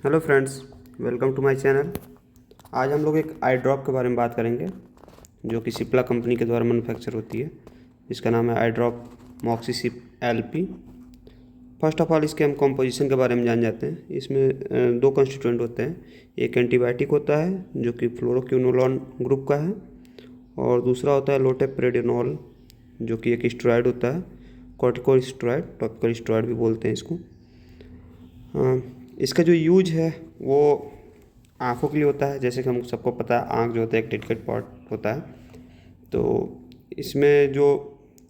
Hello friends, welcome to my channel. आज हम लोग एक आई ड्रॉप के बारे में बात करेंगे जो कि सिप्ला कंपनी के द्वारा मैन्युफैक्चर होती है। इसका नाम है eye drop Moxicip LP. First of all इसके हम कॉम्पोजिशन के बारे में जान जाते हैं। इसमें दो कंस्टिट्यूएंट होते हैं। एक एंटीबायोटिक होता है जो कि फ्लोरोक्विनोलोन ग्रुप का है, और दूसरा होता है लोटेप्रेडिनोल जो कि एक स्टेरॉयड होता है, कॉर्टिकोस्टेरॉयड, टॉपिकल स्टेरॉयड भी बोलते हैं इसको। इसका जो यूज है वो आँखों के लिए होता है। जैसे कि हम सबको पता है, आँख जो होता है एक डेलिकेट पार्ट होता है। तो इसमें जो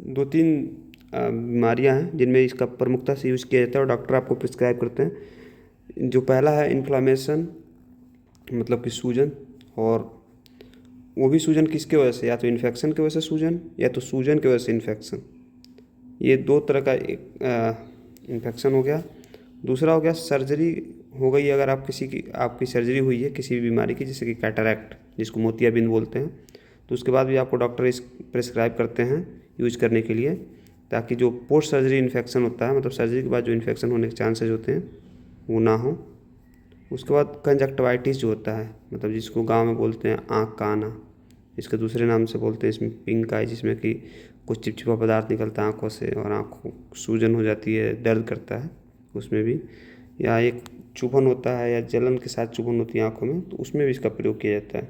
दो तीन बीमारियां हैं जिनमें इसका प्रमुखता से यूज़ किया जाता है और डॉक्टर आपको प्रिस्क्राइब करते हैं। जो पहला है इन्फ्लामेशन, मतलब कि सूजन। और वो भी सूजन किसके वजह से, या तो इन्फेक्शन की वजह से सूजन या तो सूजन की वजह से इन्फेक्शन। ये दो तरह का एक इन्फेक्शन हो गया। दूसरा हो गया सर्जरी हो गई। अगर आपकी सर्जरी हुई है किसी भी बीमारी की, जैसे कि कैटरैक्ट जिसको मोतियाबिंद बोलते हैं, तो उसके बाद भी आपको डॉक्टर इस प्रिस्क्राइब करते हैं यूज करने के लिए, ताकि जो पोस्ट सर्जरी इन्फेक्शन होता है, मतलब सर्जरी के बाद जो इन्फेक्शन होने के चांसेस होते हैं वो ना हो। उसके बाद कंजक्टिवाइटिस जो होता है, मतलब जिसको गाँव में बोलते हैं आँख का आना, इसके दूसरे नाम से बोलते हैं इसमें पिंक आई, जिसमें कि कुछ चिपचिपा पदार्थ निकलता है आँखों से और आँखों सूजन हो जाती है, दर्द करता है उसमें भी। या एक चुभन होता है या जलन के साथ चुभन होती है आँखों में, तो उसमें भी इसका प्रयोग किया जाता है।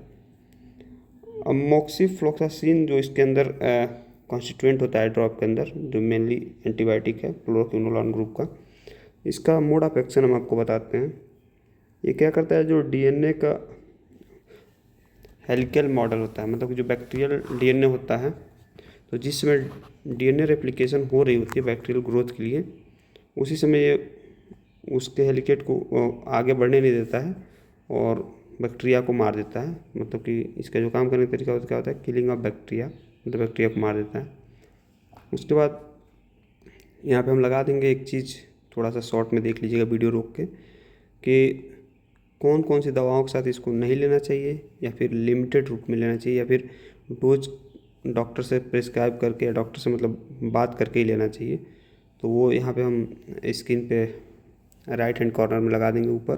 अब मोक्सीफ्लोक्सासिन जो इसके अंदर कॉन्स्टिट्यूएंट होता है ड्रॉप के अंदर, जो मेनली एंटीबायोटिक है फ्लोरोक्विनोलोन ग्रुप का, इसका मोड ऑफ एक्शन हम आपको बताते हैं। ये क्या करता है, जो डीएनए का हेलिकल मॉडल होता है, मतलब कि जो बैक्टीरियल डीएनए होता है, तो जिस समय डीएनए रेप्लिकेशन हो रही होती है बैक्टीरियल ग्रोथ के लिए, उसी समय ये उसके हेलिकेट को आगे बढ़ने नहीं देता है और बैक्टीरिया को मार देता है। मतलब कि इसका जो काम करने का तरीका क्या होता है, किलिंग ऑफ बैक्टीरिया, मतलब बैक्टीरिया को मार देता है। उसके बाद यहाँ पे हम लगा देंगे एक चीज़, थोड़ा सा शॉर्ट में देख लीजिएगा वीडियो रोक के, कि कौन कौन सी दवाओं के साथ इसको नहीं लेना चाहिए, या फिर लिमिटेड रूप में लेना चाहिए, या फिर डोज डॉक्टर से प्रिस्क्राइब करके या डॉक्टर से मतलब बात करके ही लेना चाहिए। तो वो यहाँ पे हम स्क्रीन पे राइट हैंड कॉर्नर में लगा देंगे, ऊपर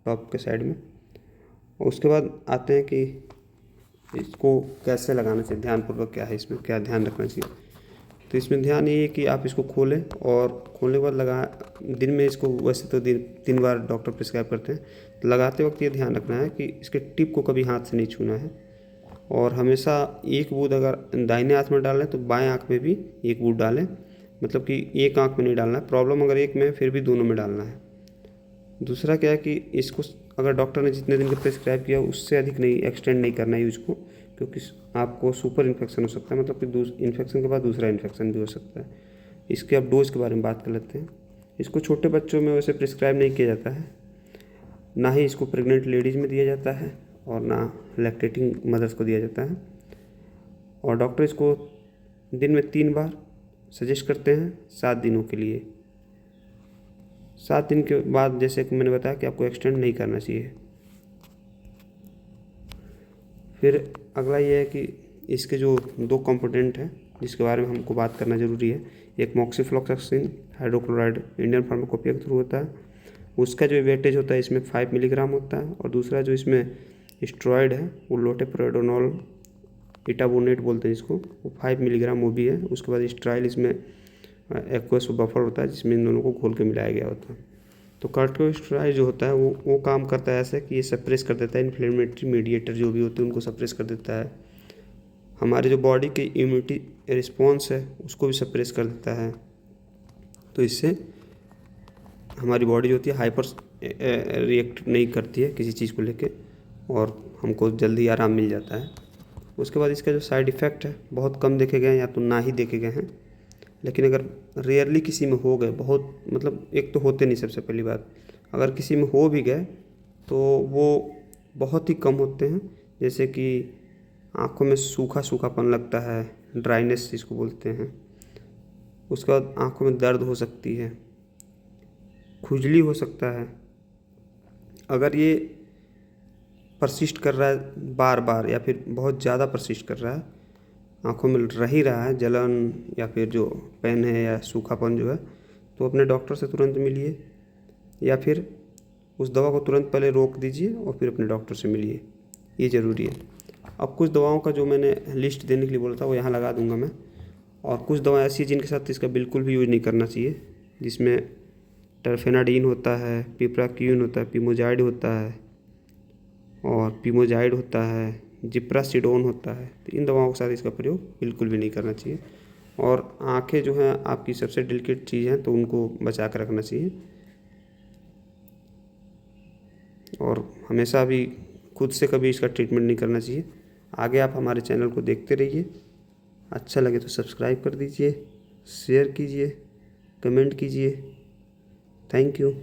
टॉप के साइड में। और उसके बाद आते हैं कि इसको कैसे लगाना चाहिए, ध्यानपूर्वक क्या है इसमें, क्या ध्यान रखना चाहिए। तो इसमें ध्यान ये है कि आप इसको खोलें, और खोलने के बाद दिन में इसको, वैसे तो तीन बार डॉक्टर प्रिस्क्राइब करते हैं, तो लगाते वक्त ये ध्यान रखना है कि इसके टिप को कभी हाथ से नहीं छूना है। और हमेशा एक बूंद अगर दाहिने हाथ में डालें तो बाएं आँख में भी एक बूंद डालें, मतलब कि एक आँख में नहीं डालना है। प्रॉब्लम अगर एक में है फिर भी दोनों में डालना है। दूसरा क्या है कि इसको अगर डॉक्टर ने जितने दिन का प्रिस्क्राइब किया उससे अधिक नहीं एक्सटेंड नहीं करना है यूज को, क्योंकि आपको सुपर इन्फेक्शन हो सकता है, मतलब कि इन्फेक्शन के बाद दूसरा इन्फेक्शन भी हो सकता है। इसके अब डोज के बारे में बात कर लेते हैं। इसको छोटे बच्चों में वैसे प्रिस्क्राइब नहीं किया जाता है, ना ही इसको प्रेग्नेंट लेडीज़ में दिया जाता है, और ना लैक्टेटिंग मदर्स को दिया जाता है। और डॉक्टर इसको दिन में 3 बार सजेस्ट करते हैं 7 दिनों के लिए। 7 दिन के बाद जैसे कि मैंने बताया कि आपको एक्सटेंड नहीं करना चाहिए। फिर अगला ये है कि इसके जो दो कंपोनेंट हैं जिसके बारे में हमको बात करना ज़रूरी है। एक मॉक्सीफ्लोक्सासिन हाइड्रोक्लोराइड इंडियन फार्माकोपिया के थ्रू होता है, उसका जो वेटेज होता है इसमें 5 मिलीग्राम होता है। और दूसरा जो इसमें स्टेरॉयड है वो लोटेप्रेडोनोल इटाबोनेट बोलते हैं इसको, वो 5 मिलीग्राम वो भी है। उसके बाद स्ट्राइल इसमें एक्वस बफर होता है जिसमें इन दोनों को घोल के मिलाया गया होता है। तो कॉर्टिकोस्टेरॉइड जो होता है वो काम करता है ऐसे कि ये सप्रेस कर देता है इन्फ्लेमेटरी मीडिएटर जो भी होते हैं उनको सप्रेस कर देता है। हमारे जो बॉडी के इम्यूनिटी रिस्पॉन्स है उसको भी सप्रेस कर देता है। तो इससे हमारी बॉडी जो होती है हाइपर रिएक्ट नहीं करती है किसी चीज़ को लेके, और हमको जल्दी आराम मिल जाता है। उसके बाद इसका जो साइड इफ़ेक्ट है बहुत कम देखे गए हैं, या तो ना ही देखे गए हैं। लेकिन अगर रेयरली किसी में हो गए, बहुत मतलब एक तो होते नहीं, सबसे पहली बात, अगर किसी में हो भी गए तो वो बहुत ही कम होते हैं। जैसे कि आँखों में सूखा सूखापन लगता है, ड्राइनेस जिसको बोलते हैं। उसके बाद आँखों में दर्द हो सकती है, खुजली हो सकता है। अगर ये परसिस्ट कर रहा है बार बार, या फिर बहुत ज़्यादा परसिस्ट कर रहा है, आँखों में रह ही रहा है जलन या फिर जो पेन है या सूखापन जो है, तो अपने डॉक्टर से तुरंत मिलिए। या फिर उस दवा को तुरंत पहले रोक दीजिए और फिर अपने डॉक्टर से मिलिए, ये ज़रूरी है। अब कुछ दवाओं का जो मैंने लिस्ट देने के लिए बोला था वो यहाँ लगा दूंगा मैं, और कुछ दवाएं ऐसी जिनके साथ इसका बिल्कुल भी यूज़ नहीं करना चाहिए, जिसमें टरफेनाडीन होता है, पिप्राक्यून होता है, पिमोजाइड होता है और पिमोजाइड होता है, जिप्रासिडोन होता है। तो इन दवाओं के साथ इसका प्रयोग बिल्कुल भी नहीं करना चाहिए। और आँखें जो हैं आपकी सबसे डेलिकेट चीज़ हैं, तो उनको बचा कर रखना चाहिए। और हमेशा भी खुद से कभी इसका ट्रीटमेंट नहीं करना चाहिए। आगे आप हमारे चैनल को देखते रहिए, अच्छा लगे तो सब्सक्राइब कर दीजिए, शेयर कीजिए, कमेंट कीजिए। Thank you.